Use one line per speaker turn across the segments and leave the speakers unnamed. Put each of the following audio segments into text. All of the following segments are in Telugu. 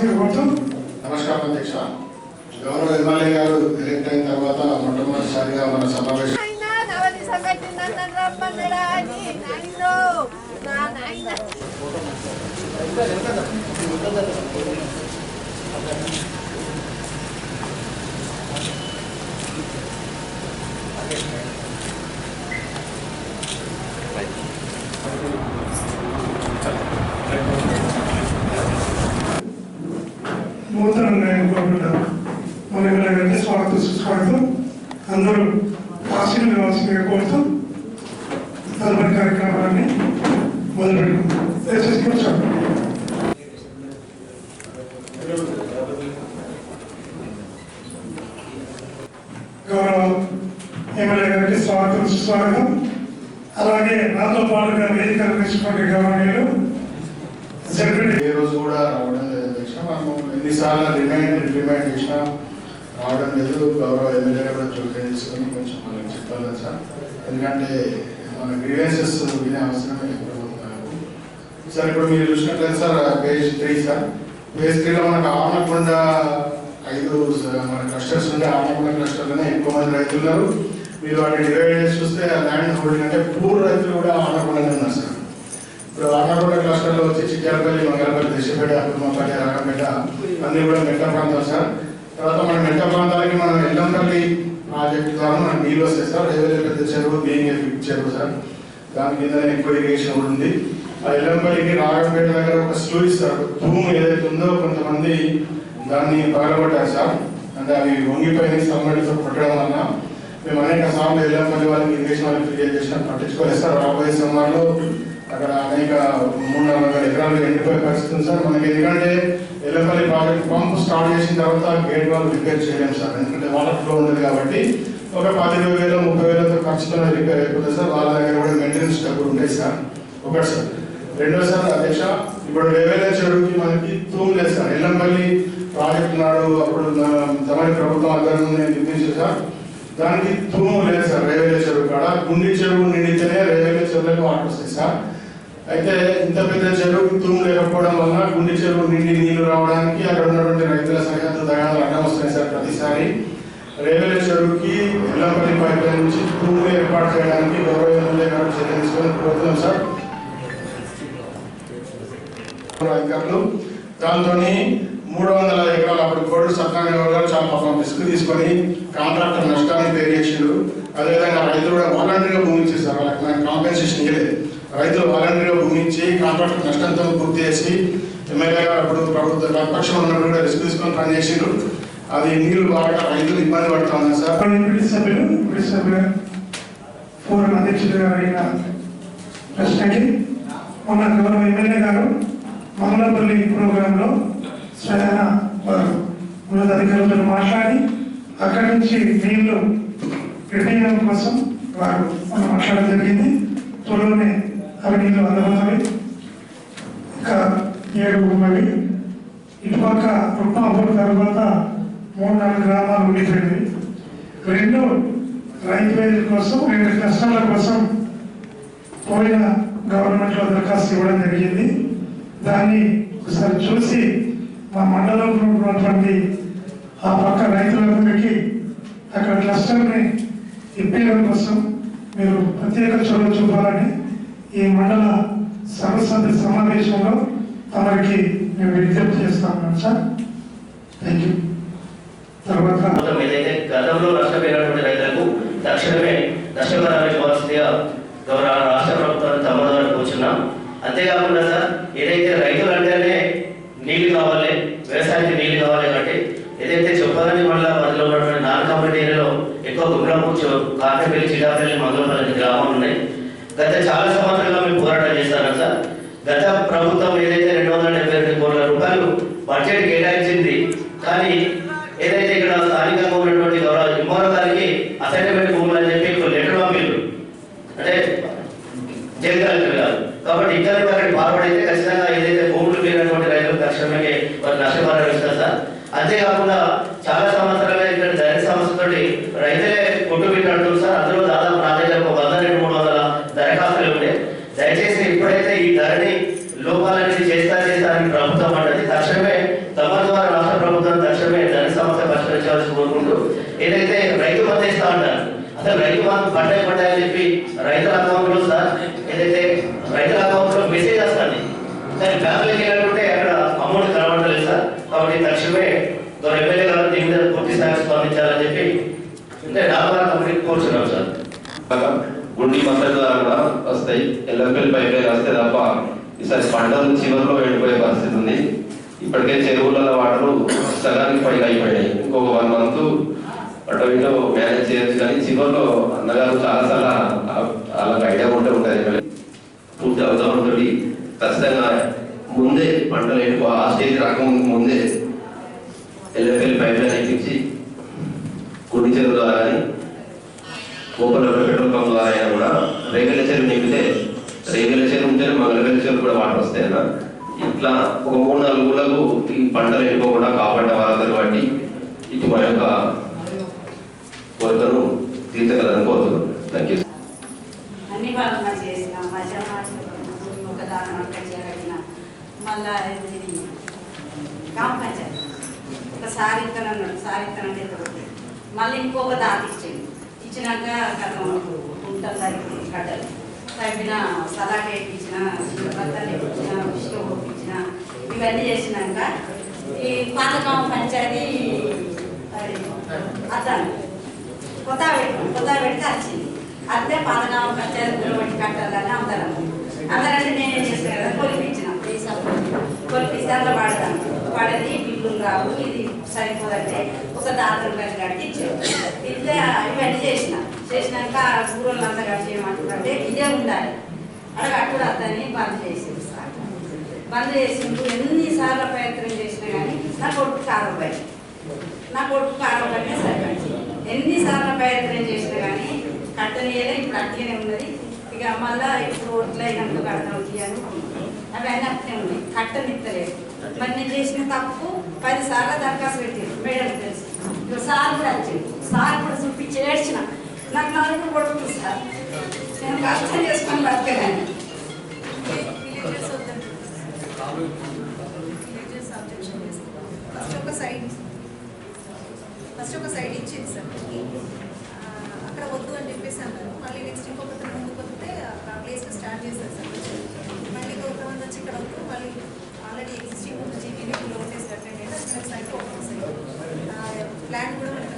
నమస్కారం అధ్యక్ష. గౌరవ ఎమ్మెల్యే గారు ఎలక్ట్ అయిన తర్వాత మొట్టమొదటిసారిగా మన సమావేశం
నూతన కోరుకుంటారు. మన ఎమ్మెల్యే స్వాగతం సుస్వాగతం అందరూ ఆశీర్వాదాల్సిందిగా కోరుతూ తదుపరి కార్యక్రమాన్ని మొదలుపెట్టుకుంటాం. గౌరవ ఎమ్మెల్యే గారికి స్వాగతం సుస్వాగతం. అలాగే నాతో పాటుగా వేదిక నిర్వహించినటువంటి గౌరవనీయులు
ఏ రోజు కూడా రావడం లేదు అధ్యక్ష. మనం ఎన్నిసార్లు రిమైండ్ చేసినా రావడం లేదు. గౌరవ ఎమ్మెల్యే కూడా జోక్యం తీసుకొని కొంచెం మనకి చెప్పాలి సార్. ఎందుకంటే మన గ్రీవెన్సెస్ వినే అవసరమే ఎదురవుతున్నారు సార్. ఇప్పుడు మీరు చూసినట్లయితే సార్ పేజ్ 3 సార్, పేజ్ 3లో మనకు ఆవనకొండ 5 మన క్లస్టర్స్ ఉంటే ఆవనకొండ క్లస్టర్లోనే ఎక్కువ మంది రైతులు ఉన్నారు. మీరు వాటిని డివైడ్ చేసి చూస్తే ల్యాండ్ హోల్డింగ్ అంటే పూర్ రైతులు కూడా ఆవనకొండనే ఉన్నారు సార్. ఇప్పుడు ఆవనకొండ క్లస్టర్లో వచ్చి చిట్యాలపల్లి, మంగళపల్లి, దేశపేట, కుర్మపల్లి, రాగంపేట అన్నీ కూడా మెట్ట ప్రాంతాలు సార్. తర్వాత మన మెట్ట ప్రాంతాలకి మనం ఎల్లంపల్లి ప్రాజెక్ట్ ద్వారా మనకు నీళ్ళు వస్తాయి సార్. ఏదైతే పెద్ద చెరువు బీయింగ్ ఫిక్స్ చెరువు సార్, దాని కింద ఎక్కువ ఇరిగేషన్ కూడా ఉంది. ఆ ఎల్లంపల్లికి రాగంపేట దగ్గర ఒక స్లూ ఇస్తారు. భూమి ఏదైతే ఉందో కొంతమంది దాన్ని పగలగొట్టారు సార్. అంటే అవి వంగిపోయిన సమ్మడితో కొట్టడం వల్ల మేము అనేక సార్లు ఎల్లంపల్లి వాళ్ళకి ఇరిగేషన్ వాళ్ళకి ఫిర్యాదు చేసినా పట్టించుకోలేదు సార్. రాబోయే సమ్మర్లో అక్కడ అనేక 300-400 ఎకరాలు ఎండిపోయే పరిస్థితి ఉంది సార్ మనకి. ఎందుకంటే ఎల్లంపల్లి ప్రాజెక్ట్ పంప్ స్టార్ట్ చేసిన తర్వాత గేట్ వాళ్ళు రిపేర్ చేయలేము సార్. ఎందుకంటే వాటర్ ఫ్లో ఉండదు కాబట్టి ఒక 15,000-30,000తో ఖర్చుతో రిపేర్ అయిపోతుంది సార్. వాళ్ళ దగ్గర కూడా మెయింటెనెన్స్ డబ్బులు ఉంటాయి సార్. ఒకటి సార్. రెండోది సార్ అధ్యక్ష, ఇప్పుడు రేవేల చెరువుకి మనకి తూము లేదు సార్. ఎల్లంపల్లి ప్రాజెక్ట్ నాడు అప్పుడు తమరి ప్రభుత్వం ఆధ్వర్యంలో నిర్మించారు సార్. దానికి తూము లేదు సార్. రేవేల చెరువు కాడ గుండి చెరువు నిండితేనే రేవేల చెరువులకు వాటర్ వస్తాయి సార్. అయితే ఇంత పెద్ద చెరువుకి తూము లేకపోవడం వల్ల గుండి చెరువు నిండి నీళ్లు రావడానికి అక్కడ ఉన్నటువంటి రైతుల సరిహద్దు దగాలు అడ్డం వస్తున్నాయి సార్. ప్రతిసారి రేవేల చెరువుకి ఎల్లంపల్లి పైప్ లైన్ నుంచి తూము ఏర్పాటు చేయడానికి గౌరవ ఎమ్మెల్యే గారు చర్య తీసుకొని కోరుతున్నాం సార్. అధికారులు దాంతో 300 ఎకరాలు అప్పుడు కోడు సత్యనారాయణ గారు చాలా పాపం రిస్క్ తీసుకొని కాంట్రాక్టర్ నష్టాన్ని పే చేసిండు. అదేవిధంగా రైతులు కూడా వాలంటరీగా భూమి ఇచ్చేస్తారు. వాళ్ళకి మనకి కాంపెన్సేషన్ ఇవ్వలేదు. రైతులు వాలంటరీగా భూమి ఇచ్చి కాంట్రాక్టర్ నష్టంతో పూర్తి చేసి ఎమ్మెల్యే గారు అప్పుడు ప్రభుత్వ ప్రతిపక్షం ఉన్నప్పుడు కూడా రిస్క్ తీసుకొని పనిచేసిండు. అది నీళ్లు బాగా రైతులు ఇబ్బంది పడుతూ ఉన్నారు సార్.
ఫోరం అధ్యక్షుడు గారు అయిన ప్రశ్నకి మన గౌరవ ఎమ్మెల్యే గారు మంగళపల్లి ప్రోగ్రాంలో స్వయాన ఉన్నతాధికారులతో మాట్లాడి అక్కడి నుంచి నీళ్లు వినియోగం కోసం వారు మనం మాట్లాడడం జరిగింది. త్వరలోనే అవి నీళ్లు అందబోతాయి. ఇంకా 7 ఉన్నవి. ఇటుపక్క రుక్మాపూర్ తర్వాత 3-4 గ్రామాలు ఉండిపోయింది. 2 రైతు వేదిక కోసం 2 క్లస్టర్ల కోసం పోయిన గవర్నమెంట్లో దరఖాస్తు ఇవ్వడం జరిగింది. దాన్ని ఒకసారి చూసి మా మండలంలో ఉన్నటువంటి ఆ పక్క రైతులందరికీ అక్కడ క్లస్టర్ని ఇప్పించడం కోసం మీరు ప్రత్యేక చొరవ చూపాలని ఈ మండల సర్వసభ్య సమావేశంలో తమరికి మేము విజ్ఞప్తి చేస్తాం సార్. Thank you. తర్వాత
గతంలో నష్టపోయినటువంటి రైతులకు తక్షణమే నష్టపరిహారం ఇవ్వాల్సిందిగా గౌరవ రాష్ట్ర ప్రభుత్వాన్ని తమ్మడానికి కూర్చున్నాం. అంతేకాకుండా సార్ ఏదైతే రైతులు అంటేనే నీళ్లు కావాలి, వ్యవసాయానికి నీళ్లు కావాలి కాబట్టి ఏదైతే చెప్పాలని మళ్ళీ మధ్యలో ఉన్నటువంటి నాన్ కమ్యూనిటీ ఏరియాలో ఎక్కువ గుండ్రాపూర్, కాకపల్లి, చిటాపల్లి, మంగళపల్లి గ్రామాలు ఉన్నాయి. గత చాలా సంవత్సరాలుగా మేము పోరాటం చేస్తాను సార్. గత ప్రభుత్వం ఏదైతే 272 కోట్ల రూపాయలు బడ్జెట్ కేటాయించింది, కానీ ఏదైతే ఇక్కడ స్థానికంగా ఉన్నటువంటి గౌరవ ఇంమోర గారికి అసైన్మెంట్ భూములు అని చెప్పి ఇప్పుడు లెటర్ పంపిళ్ళు అంటే జైలు కలెక్టర్ గారు. కాబట్టి ఇంకా అక్కడికి పాల్పడైతే ఖచ్చితంగా ఏదైతే భూములు లేనటువంటి రైతులకు తక్షణమే వారు నష్టపరిహారం ఇస్తారు సార్. అంతేకాకుండా చాలా సంవత్సరాలుగా ఇక్కడ ధర సమస్యతో రైతులే కొట్టుబిట్టాడుతున్నారు సార్. అందులో దాదాపు నా దగ్గర 100-300 దరఖాస్తులు ఉండే. దయచేసి ఇప్పుడైతే ఈ ధరని లోపాలనేది చేస్తారని ప్రభుత్వం అంటది. తక్షణమే తమ అసలు రైతు మాకు పడ్డాయని చెప్పి రైతుల అకౌంట్లో సార్ ఏదైతే రైతుల అకౌంట్లో మెసేజ్ వస్తుంది సరే బ్యాంకులోకి వెళ్ళాలంటే అక్కడ అమౌంట్ కనబడలేదు సార్. కాబట్టి తక్షణమే ఎమ్మెల్యే గారు దీని మీద పూర్తి స్థాయి స్పందించాలని చెప్పి అంటే డాబా కంపెనీ కోరుతున్నాం సార్.
గుండి మద్దతు ద్వారా కూడా వస్తాయి. ఎల్ఎంఎల్ పైప్ లైన్ వస్తే తప్ప ఈసారి పంటలు చివరిలో ఎండిపోయే పరిస్థితి ఉంది. ఇప్పటికే చెరువులలో వాటరు సగానికి పైగా అయిపోయినాయి. ఇంకొక 1 month అటు ఇటు మేనేజ్ చేయొచ్చు. కానీ చివరిలో అన్నగారు చాలాసార్లు వాళ్ళకి ఐడియా ఉంటే ఉంటుంది. పూర్తి అవసరం ఉంటుంది. ఖచ్చితంగా ముందే పంటలు ఎండిపో ఆ స్టేజ్ రాకముందు ముందే ఎల్ఎంఎల్ పైప్ లైన్ ఎక్కించి గుండి చెరువు ద్వారా కానీ ఓపెన్ పెట్రోల్ పంప్ ద్వారా అయినా కూడా రేగల చెరువు నింపితే రేగల చెరువు ఉంటేనే మంగళవేల చెరువు కూడా వాటర్ వస్తాయన్న. ఇట్లా ఒక 3-4 ఊళ్ళకు ఈ పంటలు వెళ్ళిపోకుండా కాపాడే వారందరూ బట్టి ఇటు మా యొక్క కోరికను తీర్చగలని కోరుతున్నాను. Thank you.
అన్ని బాగా చేసిన ఒక దానం అక్కడ చేయగలిగిన మళ్ళా గ్రామ పంచాయతీ ఒక సారిత్తనన్నాడు. సారిత్తనంటే మళ్ళీ ఇంకొక దాటి ఇచ్చినాక గతం ఉంటుంది గడ్డలు తగ్గిన సలాడ్ వేయించిన బత్తలు వేయించిన ఉష్క పంపించిన ఇవన్నీ చేసినాక ఈ పాతకామ పంచాయతీ అతను కొత్త పెడితే వచ్చింది. అదే పాతకామ పంచాయతీ గురబట్టి కట్టాలని అందరంటే నేనేం చేస్తాను కదా కొలిపించిన కొలిపిస్తే అందులో వాడతాను. వాడేది బిల్లు రావు ఇది సరిపోదంటే ఒక దాతలు కలిసి కట్టి ఇచ్చారు. ఇదే ఇవన్నీ చేసినాక ఊళ్ళో అంతా కలిసి ఏమంటారంటే ఇదే ఉండాలి అక్కడ కట్టుడు అతన్ని బంద్ చేసింది. బంద్ చేసిండు. ఎన్నిసార్లు ప్రయత్నం చేసినా కానీ నా కొడుకు కారపడి సరిపడి ఎన్నిసార్లు ప్రయత్నం చేసినా కానీ కట్టనీయలే. ఇప్పుడు అట్లనే ఉన్నది. ఇక మళ్ళా ఇప్పుడు ఓట్లు అయినందుకు కడతాం అనుకుంటున్నాం. అవి అన్నీ అట్లనే ఉన్నాయి. కట్టనిత్తలేదు. మరి నేను చేసిన తప్పు 10 సార్లు దరఖాస్తు పెట్టాను. మేడం తెలుసు. ఇప్పుడు సార్ కూడా వచ్చింది. సార్ కూడా చూపించి ఏడ్చిన. నాకు 4 కొడుకు సార్. నేను కష్టం చేసుకొని బతకగాని
ఫస్ట్ ఒక సైడ్ ఇచ్చింది సార్. అక్కడ వద్దు అని చెప్పేసి అన్నారు. మళ్ళీ నెక్స్ట్ ఇంకొకటి ముందుకు వస్తే ఆ ప్లేస్లో స్టార్ట్ చేశారు సార్. మళ్ళీ కొంతమంది వచ్చి ఇక్కడ వద్దు మళ్ళీ ఆల్రెడీ ఎగ్జిస్టింగ్ ఉన్న జీపీలో ఉండేసి అటెండ్ అయితే అక్కడ సైడ్ ఓపెన్ సైడ్ ప్లాన్ కూడా మనకి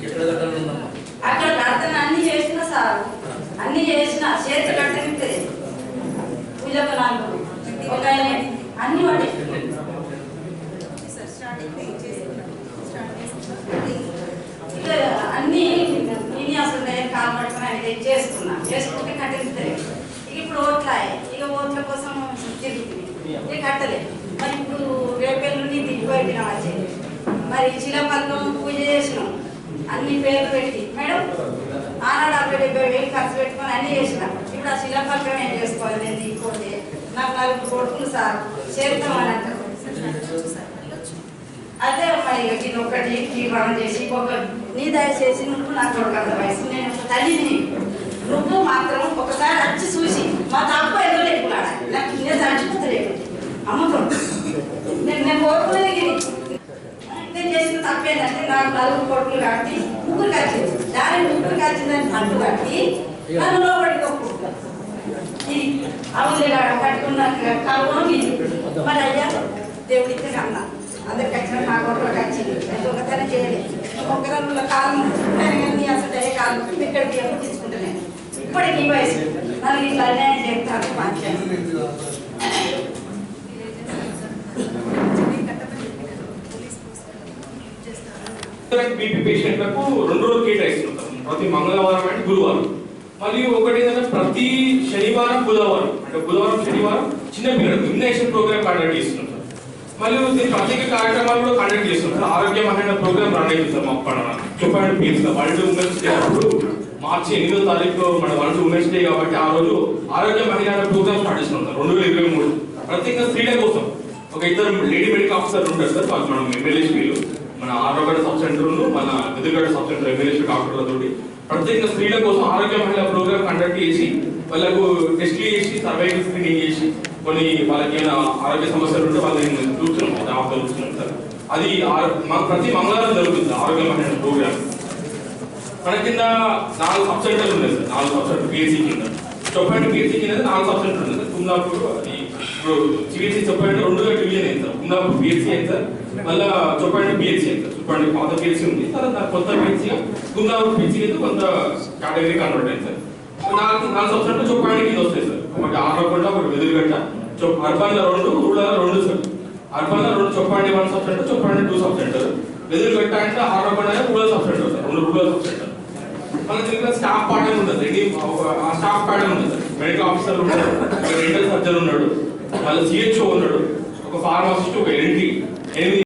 అక్కడ దానివల్ల
అక్కడ కడతాను అన్ని చేసిన సార్. అన్ని చేసిన చేతి కట్టనిస్తుంది. పూజకు 4 ఒక అన్ని వాడి అన్ని నేను అసలు నేను కాలు పట్టుకుని అది చేసుకుంటే కట్టనిస్తుంది. ఇప్పుడు ఓట్లాయి. ఇక ఓట్ల కోసం తిరుగుతుంది. ఇక కట్టలేదు. మరి ఇప్పుడు రేపెల్లుని దిగిపోయిన వచ్చేది. మరి చిలపల్లం పూజ చేసినాం. అన్ని పేర్లు పెట్టి మేడం ఆనాడు 60-70 ఖర్చు పెట్టుకొని అన్ని చేసినాం. ఇప్పుడు ఆ శిలాపల్లం ఏం చేసుకోవాలి? నేను దిగిపోతే నాకు 4 కొడుకులు సార్ చేరుతామని అంటారు. అదే మరి ఇది ఒకటి తీర్మానం చేసి నీ దయచేసి నువ్వు నా కొడుకు అంత వయసు నేను తల్లిని నువ్వు మాత్రం ఒకసారి వచ్చి చూసి మా తప్పు ఏదో లేకున్నాడు. నాకు నేను చచ్చిపోతలేదు అమ్మతో నేను కోరుకునేది. నేను చేసిన తప్పేంటంటే నాకు 4 కొడుకులు కాబట్టి 3 వచ్చింది. దాని 3 వచ్చిందని పట్టు కట్టి నన్ను లోపలికి ఒప్పుకుంటాను. ఇది అవులే కట్టుకున్న కాలం ఇది. మరి అయ్యా దేవుడితే కన్నా అందరికి వచ్చిన నా కొడుకు వచ్చింది. ఒకసారి చేయలేదు. ఒకరు కాలం అసలు అయ్యే కాలం ఇక్కడికి ఎవరు తీసుకుంటలేను. ఇప్పటికి ఈ వయసు నన్ను ఇట్లా అన్యాయం చెప్తాను.
బీపీ పేషెంట్లకు 2 రోజులు కేటాయిస్తుంటాం. ప్రతి మంగళవారం అంటే గురువారం. మరియు ఒకటి ఏంటంటే ప్రతి శనివారం బుధవారం అంటే బుధవారం శనివారం చిన్నపిల్లలకు ఇమ్యునైజేషన్ ప్రోగ్రామ్ కండక్ట్ చేస్తున్నాం సార్. మరియు దీని ప్రత్యేక కార్యక్రమాలు కూడా కండక్ట్ చేస్తున్నాం. ఆరోగ్య మహిళ ప్రోగ్రామ్ రన్ అవుతుంది మా చెప్పండి ప్లీజ్. వరల్డ్ ఉమెన్స్ డే అప్పుడు మార్చి 8వ తారీఖు మన వరల్డ్ ఉమెన్స్ డే కాబట్టి ఆ రోజు ఆరోగ్య మహిళ ప్రోగ్రామ్ స్టార్ట్ చేస్తున్నాం సార్ 2023. ప్రత్యేకంగా స్త్రీల కోసం ఒక 2 లేడీ మెడికల్ ఆఫీసర్ ఉంటారు సార్. మనం ఎమ్మెల్యేలు మన ఆరోగ్య సబ్ సెంటర్ మన ఎదురుగడ్డ సబ్ సెంటర్ ఎమ్మెల్యే డాక్టర్లతో ప్రత్యేకంగా స్త్రీల కోసం ఆరోగ్య మహిళా ప్రోగ్రామ్ కండక్ట్ చేసి వాళ్ళకు టెస్ట్లు చేసి సర్వైవల్ స్క్రీనింగ్ చేసి కొన్ని వాళ్ళకి ఏమైనా ఆరోగ్య సమస్యలు ఉంటే వాళ్ళని చూస్తున్నాం చూస్తున్నాం సార్. అది ప్రతి మంగళవారం జరుగుతుంది ఆరోగ్య మహిళ ప్రోగ్రామ్. మన కింద 4 సబ్ సెంటర్లు ఉన్నాయి సార్. 4 సబ్ సెంటర్ పిహెచ్సి కింద. చొప్పండి పిహెచ్సి కింద 4 సబ్ సెంటర్ ఉంది సార్. కుమ్లాపూర్ అది ఇప్పుడు సిబిఎస్సి చొప్పండి 2గా డివిజన్ అయింది సార్. కుమ్లాపూర్ పిహెచ్సి అయింది సార్. మళ్ళీ చొప్పండి పిహెచ్సి అయింది సార్. చొప్పండి పాత పిహెచ్సి ఉంది సార్. కొత్త పిహెచ్సిగా కుమ్లాపూర్ పిహెచ్సి కింద కొంత కేటగిరీ కన్వర్ట్ అయింది సార్. 4 సబ్ సెంటర్ చొప్పండి కింద వస్తాయి సార్. ఒకటి ఆర్రకొండ, ఒకటి వెదురుగట్ట, అర్బన్లో 2, రూరల్ 2 సార్. అర్బన్లో 2 చొప్పండి 1 సబ్ సెంటర్, చొప్పండి 2 సబ్ సెంటర్. వెదురుగట్ట అంటే Arrakonda rural sub center sir. 2 rural sub center. మన దగ్గర స్టాఫ్ పార్టీ ఉంటుంది. ఆ స్టాఫ్ పార్టీ ఉంటుంది సార్. మెడికల్ ఆఫీసర్ ఉన్నాడు, ఒక డెంటల్ సర్జన్ ఉన్నాడు, మళ్ళీ సిహెచ్ఓ ఉన్నాడు, ఒక ఫార్మసిస్ట్, ఒక ఎన్టీ, 8